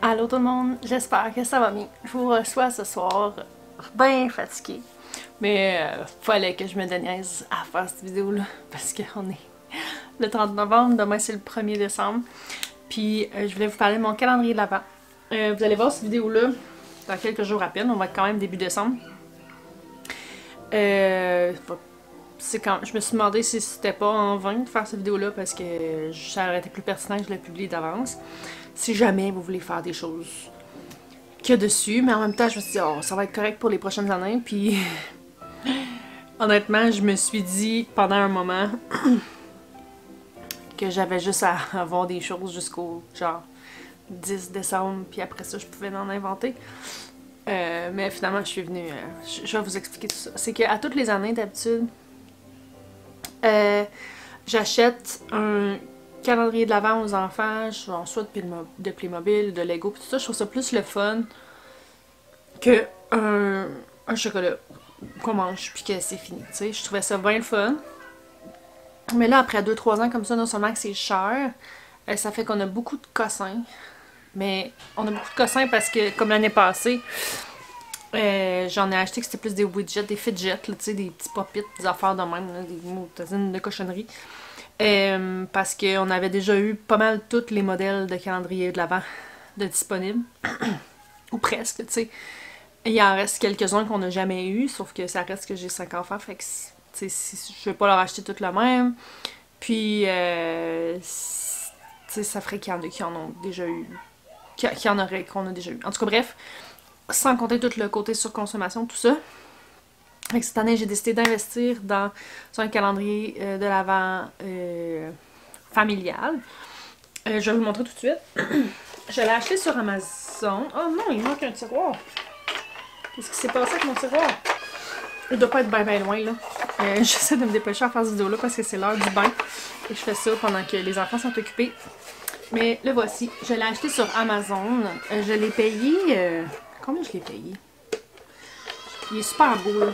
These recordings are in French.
Allô tout le monde, j'espère que ça va bien. Je vous reçois ce soir, bien fatiguée. Mais fallait que je me déniaise à faire cette vidéo-là, parce qu'on est le 30 novembre, demain c'est le 1er décembre. Puis je voulais vous parler de mon calendrier de l'Avent. Vous allez voir cette vidéo-là dans quelques jours à peine, on va être quand même début décembre. C'est quand je me suis demandé si c'était pas en vain de faire cette vidéo-là parce que ça aurait été plus pertinent que je la publie d'avance. Si jamais vous voulez faire des choses qu'il y a dessus, mais en même temps je me suis dit oh, ça va être correct pour les prochaines années, puis honnêtement je me suis dit pendant un moment que j'avais juste à avoir des choses jusqu'au genre 10 décembre, puis après ça je pouvais en inventer. Mais finalement je suis venue, je vais vous expliquer tout ça. C'est qu'à toutes les années d'habitude, j'achète un calendrier de l'Avent aux enfants, soit de Playmobil, de Lego, tout ça. Je trouve ça plus le fun que un chocolat qu'on mange puis que c'est fini, tu sais. Je trouvais ça bien le fun. Mais là, après 2-3 ans comme ça, non seulement que c'est cher, ça fait qu'on a beaucoup de cossins. Mais on a beaucoup de cossins parce que, comme l'année passée, j'en ai acheté que c'était plus des widgets, des fidgets, tu sais, des petits pop-it, des affaires de même, là, des moutazines de cochonneries. Parce qu'on avait déjà eu pas mal tous les modèles de calendrier de l'Avent de disponibles. Ou presque, tu sais. Il en reste quelques-uns qu'on n'a jamais eu, sauf que ça reste que j'ai 5 enfants, fait que je vais pas leur acheter toutes le même. Puis, ça ferait qu'il y en a qui en ont déjà eu. Qu'il y en aurait qu'on a déjà eu. En tout cas, bref, sans compter tout le côté surconsommation, tout ça. Fait que cette année, j'ai décidé d'investir dans un calendrier de l'Avent familial. Je vais vous le montrer tout de suite. Je l'ai acheté sur Amazon. Oh non, il manque un tiroir. Qu'est-ce qui s'est passé avec mon tiroir? Il doit pas être bien loin, là. J'essaie de me dépêcher à faire cette vidéo-là parce que c'est l'heure du bain. Et je fais ça pendant que les enfants sont occupés. Mais le voici. Je l'ai acheté sur Amazon. Je l'ai payé... Combien je l'ai payé? Il est super beau, là.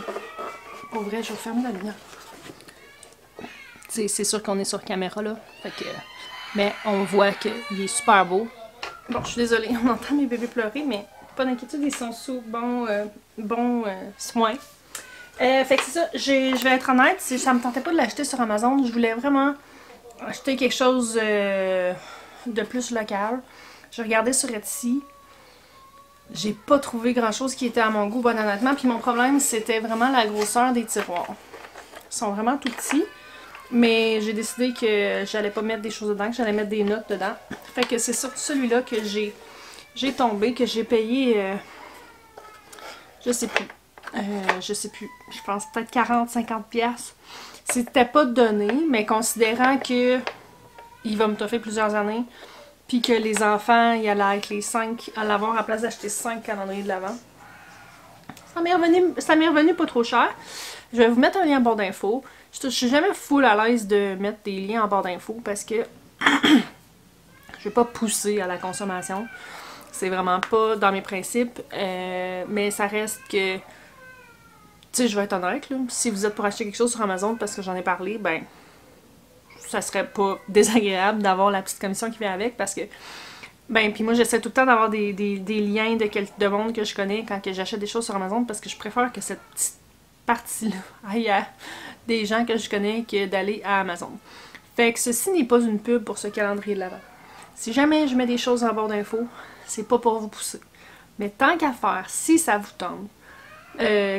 Pour vrai, je vais fermer la lumière. C'est sûr qu'on est sur caméra, là. Fait que... Mais on voit qu'il est super beau. Bon, je suis désolée, on entend mes bébés pleurer, mais pas d'inquiétude, ils sont sous bon soin. Fait que c'est ça, je vais être honnête, ça me tentait pas de l'acheter sur Amazon. Je voulais vraiment acheter quelque chose de plus local. J'ai regardé sur Etsy. J'ai pas trouvé grand chose qui était à mon goût, bon honnêtement. Puis mon problème, c'était vraiment la grosseur des tiroirs. Ils sont vraiment tout petits. Mais j'ai décidé que j'allais pas mettre des choses dedans, que j'allais mettre des notes dedans. Fait que c'est sur celui-là que j'ai tombé, que j'ai payé... je sais plus. Je pense peut-être 40-50$. C'était pas donné, mais considérant que il va me toffer plusieurs années, puis que les enfants, il allait être les 5 à l'avoir à la place d'acheter 5 calendriers de l'Avent. Ça m'est revenu pas trop cher. Je vais vous mettre un lien en barre d'infos. Je suis jamais full à l'aise de mettre des liens en barre d'infos parce que je vais pas pousser à la consommation. C'est vraiment pas dans mes principes. Mais ça reste que... Tu sais, je vais être honnête, là. Si vous êtes pour acheter quelque chose sur Amazon parce que j'en ai parlé, ben... ça serait pas désagréable d'avoir la petite commission qui vient avec parce que... Ben, puis moi, j'essaie tout le temps d'avoir des liens de monde que je connais quand j'achète des choses sur Amazon parce que je préfère que cette petite partie-là aille à des gens que je connais que d'aller à Amazon. Fait que ceci n'est pas une pub pour ce calendrier de l'Avent. Si jamais je mets des choses en barre d'infos, c'est pas pour vous pousser. Mais tant qu'à faire, si ça vous tente,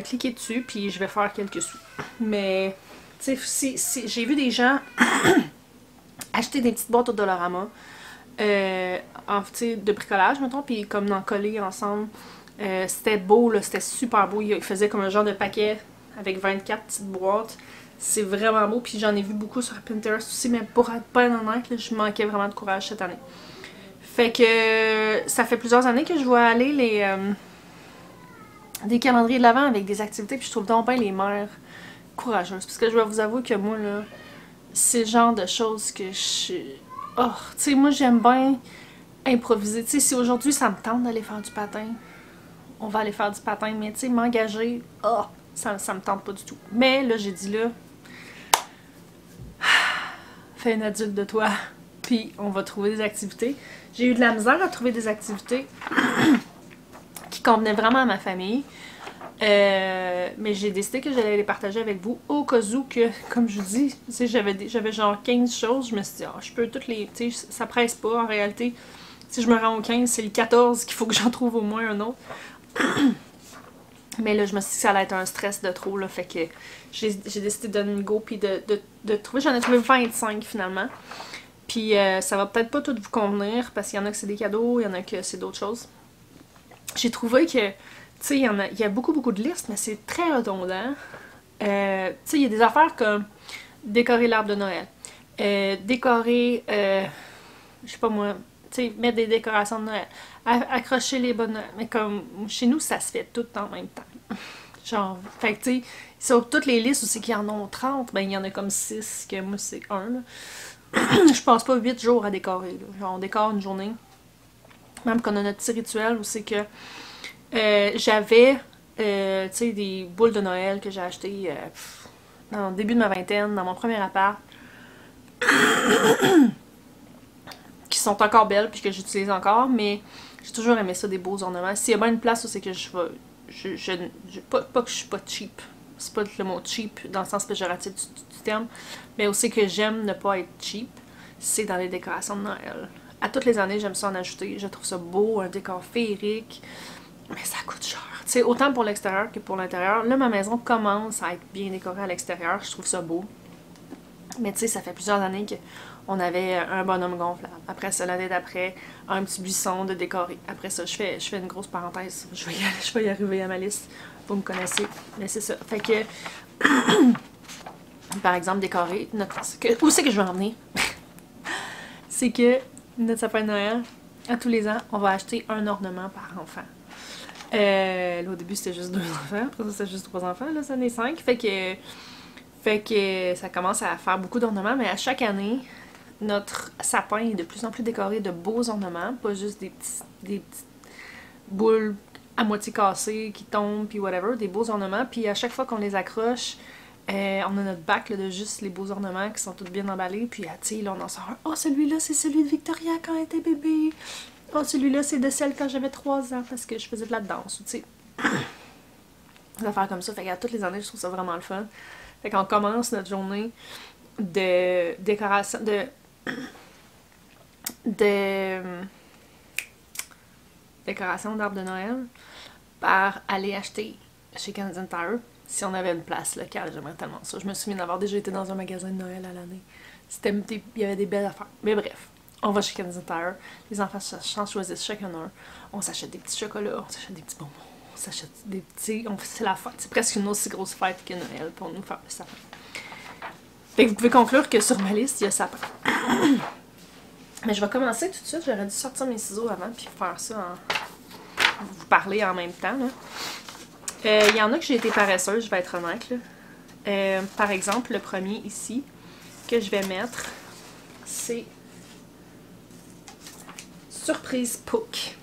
cliquez dessus puis je vais faire quelques sous. Mais, tu sais, si j'ai vu des gens acheter des petites boîtes au Dollarama, de bricolage, mettons, puis comme d'en coller ensemble. C'était beau, là, c'était super beau. Il faisait comme un genre de paquet avec 24 petites boîtes. C'est vraiment beau, puis j'en ai vu beaucoup sur Pinterest aussi, mais pour être pas honnête, là, je manquais vraiment de courage cette année. Fait que ça fait plusieurs années que je vois aller des calendriers de l'Avent avec des activités, puis je trouve donc bien les mères courageuses. Parce que je vais vous avouer que moi, là, c'est le genre de choses que je... Oh, tu sais, moi j'aime bien improviser. Tu sais, si aujourd'hui ça me tente d'aller faire du patin, on va aller faire du patin, mais tu sais, m'engager, oh, ça me tente pas du tout. Mais là, j'ai dit là, fais une adulte de toi, Puis on va trouver des activités. J'ai eu de la misère à trouver des activités qui convenaient vraiment à ma famille. Mais j'ai décidé que j'allais les partager avec vous au cas où que, comme je vous dis, j'avais genre 15 choses. Je me suis dit, oh, je peux toutes les... Tu sais, ça presse pas en réalité. Si je me rends au 15, c'est le 14 qu'il faut que j'en trouve au moins un autre. Mais là, je me suis dit que ça allait être un stress de trop, là. Fait que j'ai décidé de donner une go puis de trouver. J'en ai trouvé 25 finalement. Puis ça va peut-être pas tout vous convenir parce qu'il y en a que c'est des cadeaux, il y en a que c'est d'autres choses. J'ai trouvé que, tu sais, il y a beaucoup de listes, mais c'est très redondant. Tu sais, il y a des affaires comme décorer l'arbre de Noël, décorer, je sais pas moi, tu sais, mettre des décorations de Noël, accrocher les bonnes Noël. Mais comme, chez nous, ça se fait tout en même temps. Genre, fait que tu sais, sur toutes les listes où c'est qu'il y en a 30, ben il y en a comme 6, que moi c'est 1, là. Je passe pas 8 jours à décorer, là. Genre, on décore une journée. Même qu'on a notre petit rituel où c'est que j'avais, tu sais, des boules de Noël que j'ai achetées dans le début de ma vingtaine, dans mon premier appart. Qui sont encore belles puis que j'utilise encore, mais j'ai toujours aimé ça, des beaux ornements. S'il y a bien une place où c'est que je vais... pas que je suis pas cheap. C'est pas le mot cheap dans le sens péjoratif du terme, mais aussi que j'aime ne pas être cheap, c'est dans les décorations de Noël. À toutes les années, j'aime ça en ajouter. Je trouve ça beau, un décor féerique, mais ça coûte cher. Tu sais, autant pour l'extérieur que pour l'intérieur. Là, ma maison commence à être bien décorée à l'extérieur, je trouve ça beau. Mais tu sais, ça fait plusieurs années qu'on avait un bonhomme gonflable. Après ça, l'année d'après, un petit buisson de décorer. Après ça, je fais une grosse parenthèse. Je vais y arriver à ma liste. Vous me connaissez. Mais c'est ça. Fait que, par exemple, décorer notre... Où c'est que je vais en venir? C'est que notre sapin de Noël, à tous les ans, on va acheter un ornement par enfant. Là, au début, c'était juste 2 enfants. Après ça, c'était juste 3 enfants. Là, ça en est 5. Fait que ça commence à faire beaucoup d'ornements, mais à chaque année, notre sapin est de plus en plus décoré de beaux ornements, pas juste des petites boules à moitié cassées qui tombent, puis whatever, des beaux ornements. Puis à chaque fois qu'on les accroche, on a notre bac là, de juste les beaux ornements qui sont tous bien emballés. Puis tu sais, là, on en sort un. Oh, celui-là, c'est celui de Victoria quand elle était bébé. Oh, celui-là, c'est de celle quand j'avais 3 ans parce que je faisais de la danse, tu sais. Des affaires comme ça. Fait qu'à toutes les années, je trouve ça vraiment le fun. Fait qu'on commence notre journée de décoration, décoration d'arbre de Noël par aller acheter chez Canadian Tire. Si on avait une place locale, j'aimerais tellement ça. Je me souviens d'avoir déjà été dans un magasin de Noël à l'année. Il y avait des belles affaires. Mais bref, on va chez Canadian Tire. Les enfants choisissent chacun un. On s'achète des petits chocolats, on s'achète des petits bonbons, on s'achète des petits... C'est la fête. C'est presque une aussi grosse fête que Noël pour nous faire le sapin. Fait que vous pouvez conclure que sur ma liste, il y a sapin. Mais je vais commencer tout de suite. J'aurais dû sortir mes ciseaux avant puis faire ça en... vous parler en même temps, là. Il y en a que j'ai été paresseuse, je vais être honnête, là. Par exemple, le premier ici que je vais mettre, c'est Surprise Pook.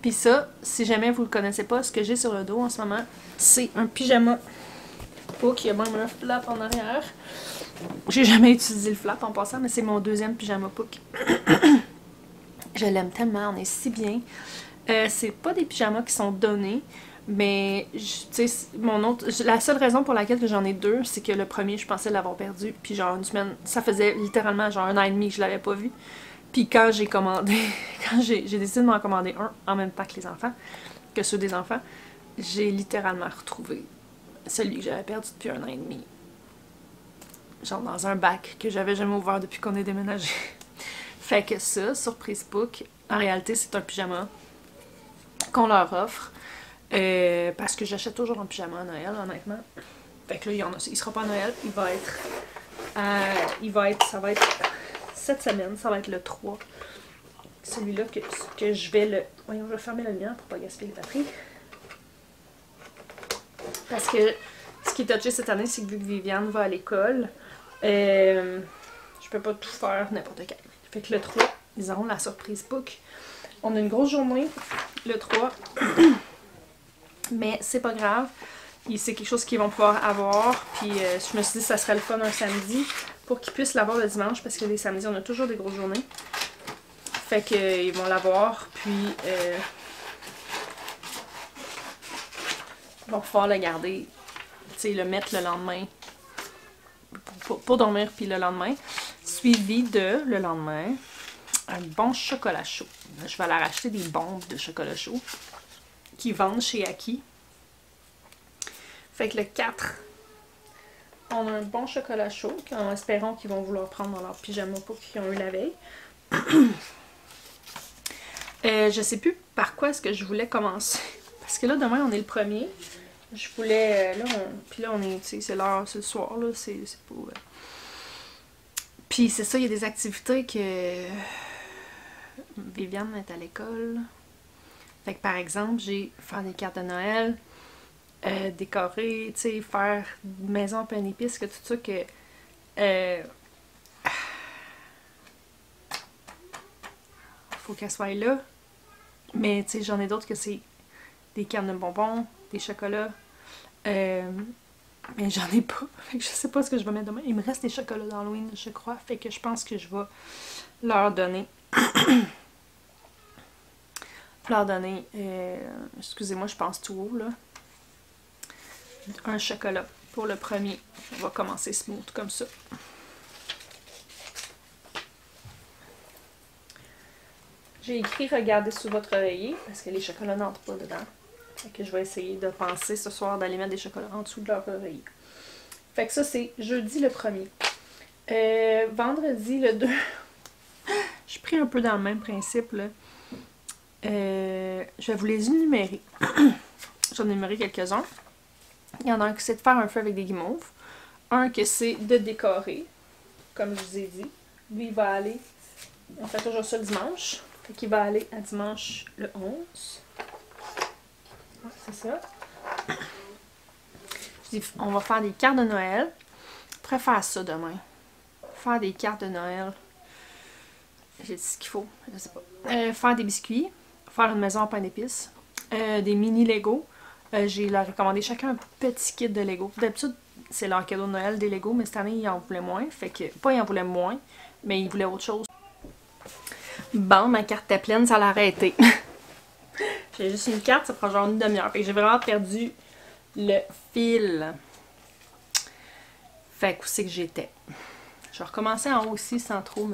Puis ça, si jamais vous le connaissez pas, ce que j'ai sur le dos en ce moment, c'est un pyjama Pook. Il y a même un flap en arrière. J'ai jamais utilisé le flap en passant, mais c'est mon deuxième pyjama Pook. Je l'aime tellement, on est si bien. C'est pas des pyjamas qui sont donnés, mais tu sais, la seule raison pour laquelle j'en ai 2, c'est que le premier, je pensais l'avoir perdu, puis genre une semaine, ça faisait littéralement genre 1 an et demi que je l'avais pas vu. Puis quand j'ai commandé, quand j'ai décidé de m'en commander un en même temps que les enfants, que ceux des enfants, j'ai littéralement retrouvé celui que j'avais perdu depuis 1 an et demi. Genre dans un bac que j'avais jamais ouvert depuis qu'on est déménagé. Fait que ça, Surprise Pook, en réalité c'est un pyjama qu'on leur offre. Parce que j'achète toujours un pyjama à Noël, honnêtement. Fait que là, il sera pas à Noël, ça va être cette semaine, ça va être le 3. Celui-là que je vais le... Voyons, je vais fermer la lumière pour pas gaspiller les batteries. Parce que ce qui est touché cette année, c'est que vu que Viviane va à l'école, je peux pas tout faire n'importe quand. Fait que le 3, ils auront la Surprise Pook. On a une grosse journée, le 3. Mais c'est pas grave. C'est quelque chose qu'ils vont pouvoir avoir. Puis je me suis dit que ça serait le fun un samedi. pour qu'ils puissent l'avoir le dimanche parce que les samedis, on a toujours des grosses journées. Fait qu'ils vont l'avoir, puis ils vont pouvoir le garder, tu sais, le mettre le lendemain pour dormir, puis le lendemain. Suivi de, le lendemain, un bon chocolat chaud. Je vais aller racheter des bombes de chocolat chaud qui vendent chez Aki. Fait que le 4, on a un bon chocolat chaud en espérant qu'ils vont vouloir prendre dans leur pyjama pour qu'ils ont eu la veille. Je sais plus par quoi est-ce que je voulais commencer. Parce que là, demain, on est le 1er. Je voulais... Puis là, on est... Tu sais, c'est l'heure, c'est le soir, là. C'est pas... Puis c'est ça, il y a des activités que... Viviane est à l'école. Fait que par exemple, j'ai faire des cartes de Noël, décorer, tu sais, faire une maison en plein épices, que tout ça que... faut qu'elle soit là. Mais tu sais, j'en ai d'autres que c'est des cannes de bonbons, des chocolats. Mais j'en ai pas. Fait que je sais pas ce que je vais mettre demain. Il me reste des chocolats d'Halloween, je crois. Fait que je pense que je vais leur donner. Excusez-moi, je pense tout haut, là. Un chocolat pour le 1er. On va commencer smooth comme ça. J'ai écrit « Regardez sous votre oreiller » parce que les chocolats n'entrent pas dedans. Fait que je vais essayer de penser ce soir d'aller mettre des chocolats en dessous de leur oreiller. Fait que ça, c'est jeudi le 1er. Vendredi le 2. Je suis pris un peu dans le même principe, là. Je vais vous les énumérer. J'en ai énuméré quelques-uns. Il y en a un qui c'est de faire un feu avec des guimauves. Un que c'est de décorer, comme je vous ai dit. Lui, il va aller... On fait toujours ça le dimanche. Fait qu'il va aller à dimanche le 11. Ouais, c'est ça. Je dis, on va faire des cartes de Noël. Je pourrais faire ça demain. Faire des cartes de Noël. J'ai dit ce qu'il faut. Je sais pas. Faire des biscuits. Faire une maison en pain d'épices. Des mini Lego. J'ai leur recommandé chacun un petit kit de Lego. D'habitude, c'est leur cadeau de Noël des Lego, mais cette année, ils en voulaient moins. Fait que, pas ils en voulaient moins, mais ils voulaient autre chose. Bon, ma carte est pleine, ça l'a arrêté. J'ai juste une carte, ça prend genre une demi-heure. Fait que j'ai vraiment perdu le fil. Fait que où c'est que j'étais? Je vais recommencer en haut aussi sans trop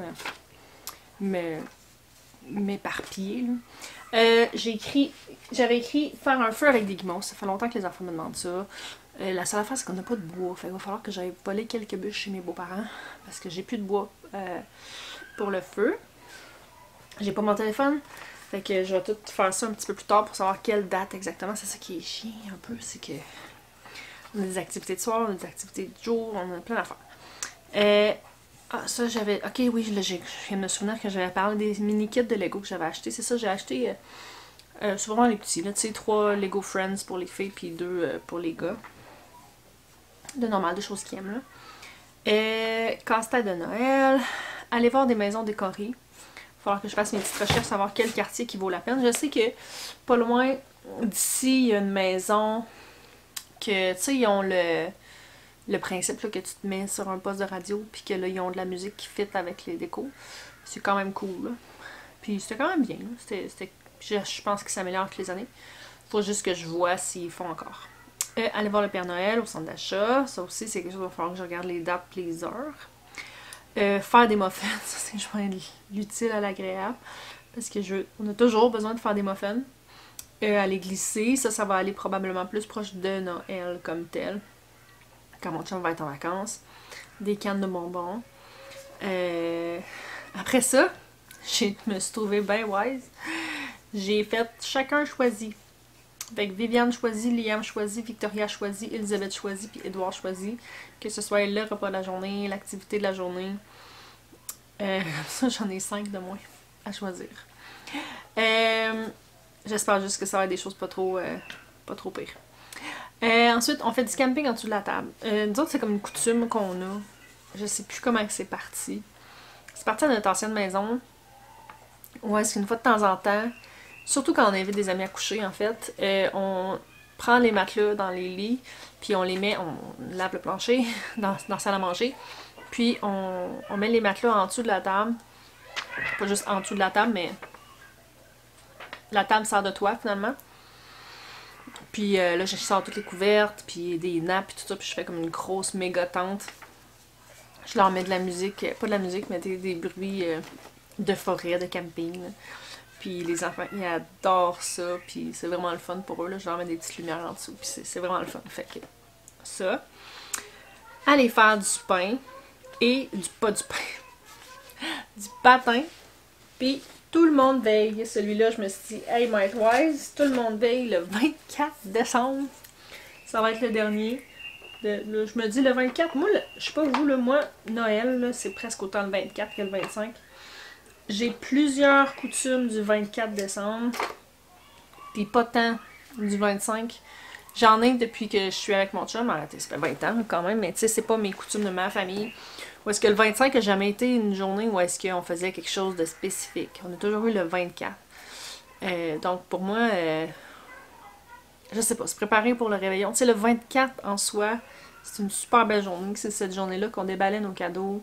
m'éparpiller. J'avais écrit faire un feu avec des guimauves. Ça fait longtemps que les enfants me demandent ça. La seule affaire, c'est qu'on n'a pas de bois. Fait qu'il va falloir que j'aille voler quelques bûches chez mes beaux-parents. Parce que j'ai plus de bois pour le feu. J'ai pas mon téléphone. Fait que je vais tout faire ça un petit peu plus tard pour savoir quelle date exactement. C'est ça qui est chiant un peu. C'est que on a des activités de soir, on a des activités de jour, on a plein d'affaires. Ah, ça j'avais... Ok, oui, je viens de me souvenir que j'avais parlé des mini-kits de Lego que j'avais acheté. C'est ça, j'ai acheté souvent les petits. Tu sais, 3 Lego Friends pour les filles, puis 2 pour les gars. De normal, des choses qu'ils aiment, là. Casse-tête de Noël. Aller voir des maisons décorées. Il va falloir que je fasse mes petites recherches, savoir quel quartier qui vaut la peine. Je sais que pas loin d'ici, il y a une maison que, tu sais, ils ont le principe là, que tu te mets sur un poste de radio puis que là, ils ont de la musique qui fit avec les décos. C'est quand même cool, là. Puis c'était quand même bien, là. Je pense que ça améliore toutes les années. Faut juste que je vois s'ils font encore. Aller voir le Père Noël au centre d'achat. Ça aussi, c'est quelque chose qu'il va falloir que je regarde les dates et les heures. Faire des muffins, ça c'est joindre l'utile à l'agréable. Parce que on a toujours besoin de faire des muffins. Aller glisser, ça va aller probablement plus proche de Noël comme tel. Quand mon chum va être en vacances. Des cannes de bonbons. Après ça, je me suis trouvée bien wise. J'ai fait chacun choisi. Avec Viviane choisit, Liam choisit, Victoria choisit, Elisabeth choisit, puis Edouard choisit. Que ce soit le repas de la journée, l'activité de la journée. Ça, j'en ai 5 de moins à choisir. J'espère juste que ça va être des choses pas trop pires. Ensuite, on fait du camping en dessous de la table. Nous autres, c'est comme une coutume qu'on a. Je sais plus comment c'est parti. C'est parti de notre ancienne maison. Ouais, c'est qu'une fois de temps en temps, surtout quand on invite des amis à coucher, en fait, on prend les matelas dans les lits, puis on les met, on lave le plancher dans la salle à manger, Puis on met les matelas en dessous de la table. Pas juste en dessous de la table, mais la table sert de toit finalement. Puis là, je sors toutes les couvertes, puis des nappes, puis tout ça, puis je fais comme une grosse méga tente. Je leur mets de la musique, pas de la musique, mais des bruits de forêt, de camping. Là. Puis les enfants, ils adorent ça, puis c'est vraiment le fun pour eux. Là. Je leur mets des petites lumières en dessous, puis c'est vraiment le fun. Fait que ça. Aller faire du pain, et pas du pain, du patin. Puis tout le monde veille. Celui-là, je me suis dit, hey, Mike Wise, tout le monde veille le 24 décembre. Ça va être le dernier. Là, je me dis le 24. Moi, je sais pas vous, moi, Noël, c'est presque autant le 24 que le 25. J'ai plusieurs coutumes du 24 décembre. Puis pas tant du 25. J'en ai depuis que je suis avec mon chum. Arrêtez, ça fait 20 ans quand même. Mais tu sais, c'est pas mes coutumes de ma famille. Ou est-ce que le 25 n'a jamais été une journée où est-ce qu'on faisait quelque chose de spécifique? On a toujours eu le 24. Donc pour moi, je sais pas, se préparer pour le réveillon. Tu sais, le 24 en soi, c'est une super belle journée. C'est cette journée-là qu'on déballait nos cadeaux.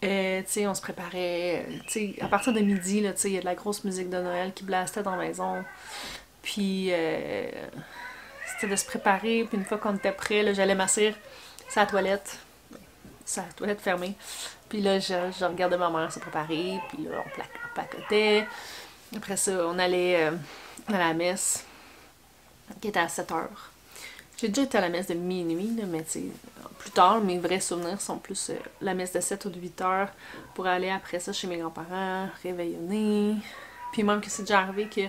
Tu sais, on se préparait. Tu sais, à partir de midi, là, tu sais, il y a de la grosse musique de Noël qui blastait dans la maison. Puis, c'était de se préparer. Puis une fois qu'on était prêt, là, j'allais m'asseoir sur la toilette. Sa toilette fermée. Puis là, je regardais ma mère se préparer. Puis là, on placotait. Après ça, on allait à la messe, qui était à 7 heures. J'ai déjà été à la messe de minuit, là, mais tu sais, plus tard, mes vrais souvenirs sont plus la messe de 7 ou de 8 heures pour aller après ça chez mes grands-parents, réveillonner. Puis même que c'est déjà arrivé que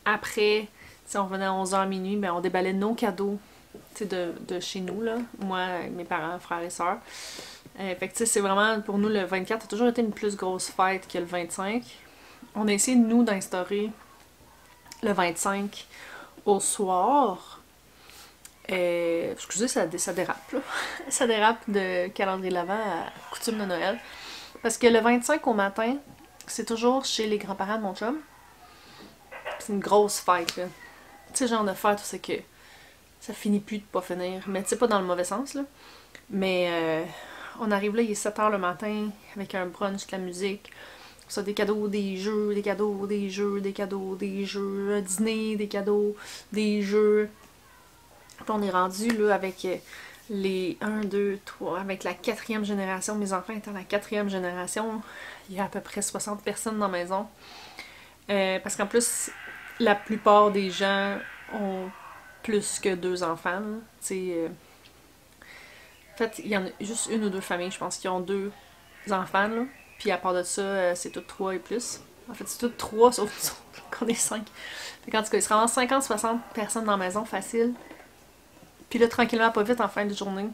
après, si on revenait à 11 h minuit, ben on déballait nos cadeaux de chez nous, là. Moi, mes parents, frères et sœurs. Fait que tu sais, c'est vraiment, pour nous, le 24 a toujours été une plus grosse fête que le 25. On a essayé, nous, d'instaurer le 25 au soir. Excusez, ça dérape, là. Ça dérape de calendrier de l'Avent à coutume de Noël. Parce que le 25 au matin, c'est toujours chez les grands-parents de mon chum. C'est une grosse fête, là. Tu sais, genre de fête où c'est que ça finit plus de pas finir. Mais tu sais, pas dans le mauvais sens, là. Mais on arrive là, il est 7 h le matin, avec un brunch, de la musique. Ça, des cadeaux, des jeux, des cadeaux, des jeux, des cadeaux, des jeux, un dîner, des cadeaux, des jeux. Puis on est rendu là avec les 1, 2, 3, avec la 4e génération. Mes enfants étant la 4e génération, il y a à peu près 60 personnes dans la maison. Parce qu'en plus, la plupart des gens ont plus que 2 enfants. En fait, il y en a juste une ou deux familles, je pense, qui ont 2 enfants. Là. Puis à part de ça, c'est toutes 3 et plus. En fait, c'est toutes 3 sauf qu'on est 5. Fait en tout cas, il se ramasse 50-60 personnes dans la maison, facile. Puis là, tranquillement, pas vite, en fin de journée,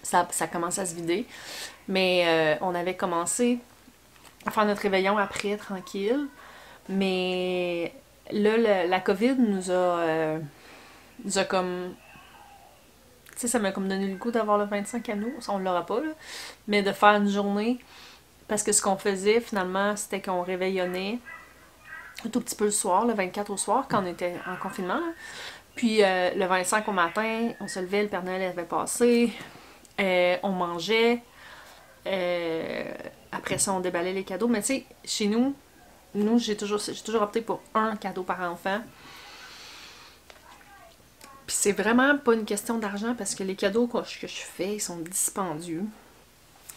ça commence à se vider. Mais on avait commencé à faire notre réveillon après, tranquille. Mais là, la COVID nous a comme... Tu sais, ça m'a comme donné le goût d'avoir le 25 à nous. On l'aura pas, là. Mais de faire une journée. Parce que ce qu'on faisait, finalement, c'était qu'on réveillonnait un tout petit peu le soir, le 24 au soir, quand on était en confinement, là. Puis le 25 au matin, on se levait, le Père Noël avait passé, on mangeait, après ça on déballait les cadeaux. Mais tu sais, chez nous, j'ai toujours opté pour un cadeau par enfant. Puis c'est vraiment pas une question d'argent parce que les cadeaux que je fais, ils sont dispendieux.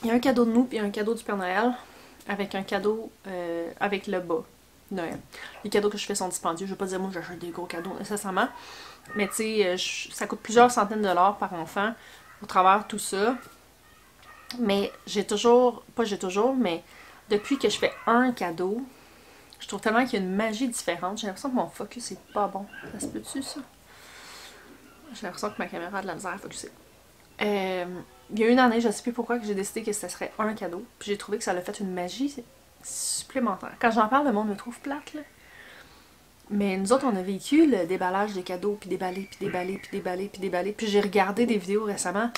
Il y a un cadeau de nous, puis un cadeau du Père Noël, avec un cadeau avec le bas. Noël. Les cadeaux que je fais sont dispendieux. Je veux pas dire moi j'achète des gros cadeaux nécessairement. Mais tu sais, ça coûte plusieurs centaines de dollars par enfant au travers de tout ça. Mais mais depuis que je fais un cadeau, je trouve tellement qu'il y a une magie différente. J'ai l'impression que mon focus est pas bon. Ça se peut-tu ça? J'ai l'impression que ma caméra a de la misère à focusser. Il y a une année, je sais plus pourquoi, que j'ai décidé que ce serait un cadeau. Puis j'ai trouvé que ça a fait une magie supplémentaire. Quand j'en parle, le monde me trouve plate, là. Mais nous autres, on a vécu le déballage des cadeaux, puis déballer, puis déballer, puis déballer, puis déballer. Puis j'ai regardé des vidéos récemment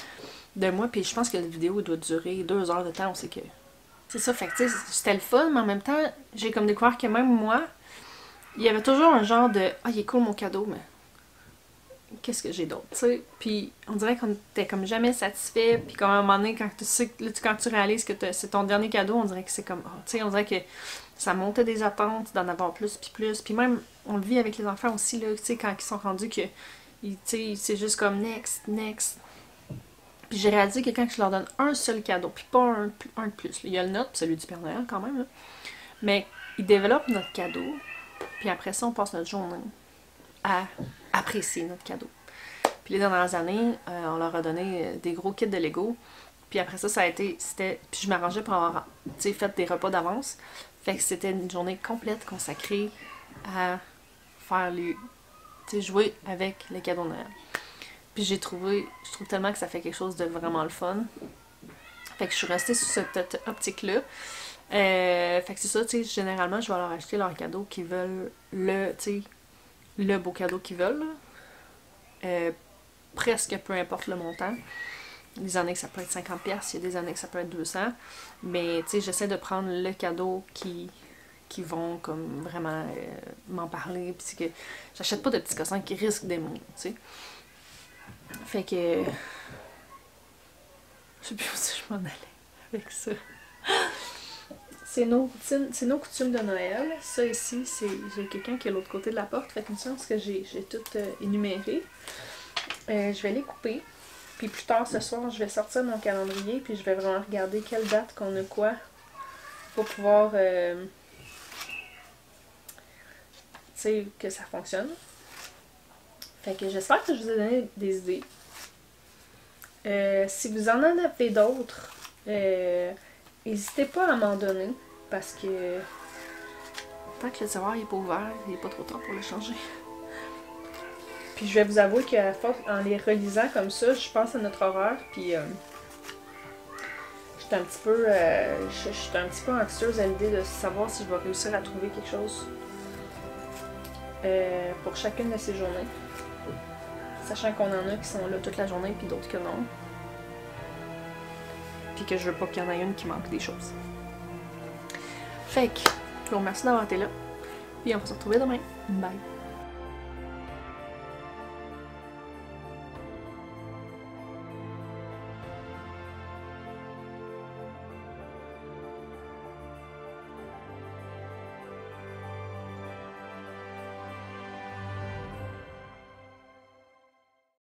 de moi, puis je pense que la vidéo doit durer 2 heures de temps, on sait que... C'est ça, fait que tu sais, c'était le fun, mais en même temps, j'ai comme découvert que même moi, il y avait toujours un genre de « Ah, il est cool mon cadeau, mais qu'est-ce que j'ai d'autre, tu sais. Puis on dirait qu'on était comme jamais satisfait, puis quand à un moment donné, quand tu sais, là, quand tu réalises que c'est ton dernier cadeau, on dirait que c'est comme, oh, tu sais, on dirait que ça montait des attentes d'en avoir plus, puis même, on le vit avec les enfants aussi, là, tu sais, quand ils sont rendus que, tu sais, c'est juste comme next, next. Puis j'ai réalisé que quand je leur donne un seul cadeau, puis pas un de plus, il y a le nôtre, puis celui du Père Noël quand même, là, mais ils développent notre cadeau, puis après ça, on passe notre journée à apprécier notre cadeau. Puis les dernières années, on leur a donné des gros kits de Lego. Puis après ça, c'était... Puis je m'arrangeais pour avoir, tu sais, fait des repas d'avance. Fait que c'était une journée complète consacrée à faire les... Tu sais, jouer avec les cadeaux de Noël. Puis je trouve tellement que ça fait quelque chose de vraiment le fun. Fait que je suis restée sur cette optique-là. Fait que c'est ça, tu sais, généralement, je vais leur acheter leur cadeau qu'ils veulent, tu sais, le beau cadeau qu'ils veulent. Presque peu importe le montant. Des années que ça peut être 50$, il y a des années que ça peut être 200$. Mais tu sais, j'essaie de prendre le cadeau qui vont comme vraiment m'en parler. Puis c'est que j'achète pas de petits cossins qui risquent d'aimer, tu sais. Fait que... Je sais plus où je m'en allais avec ça. C'est nos coutumes de Noël. Ça ici, j'ai quelqu'un qui est de l'autre côté de la porte. Fait qu'une chance que j'ai tout énuméré. Je vais les couper. Puis plus tard ce soir, je vais sortir mon calendrier. Puis je vais vraiment regarder quelle date qu'on a quoi. Pour pouvoir... tu sais, que ça fonctionne. Fait que j'espère que je vous ai donné des idées. Si vous en avez d'autres, n'hésitez pas à m'en donner. Parce que tant que le tiroir n'est pas ouvert, il n'est pas trop tard pour le changer. Puis je vais vous avouer qu'à force, en les relisant comme ça, je pense à notre horaire. Puis j'étais un petit peu anxieuse à l'idée de savoir si je vais réussir à trouver quelque chose pour chacune de ces journées. Sachant qu'on en a qui sont là toute la journée, puis d'autres que non. Puis que je veux pas qu'il y en ait une qui manque des choses. Fait que, je vous remercie d'avoir été là. Puis on va se retrouver demain. Bye!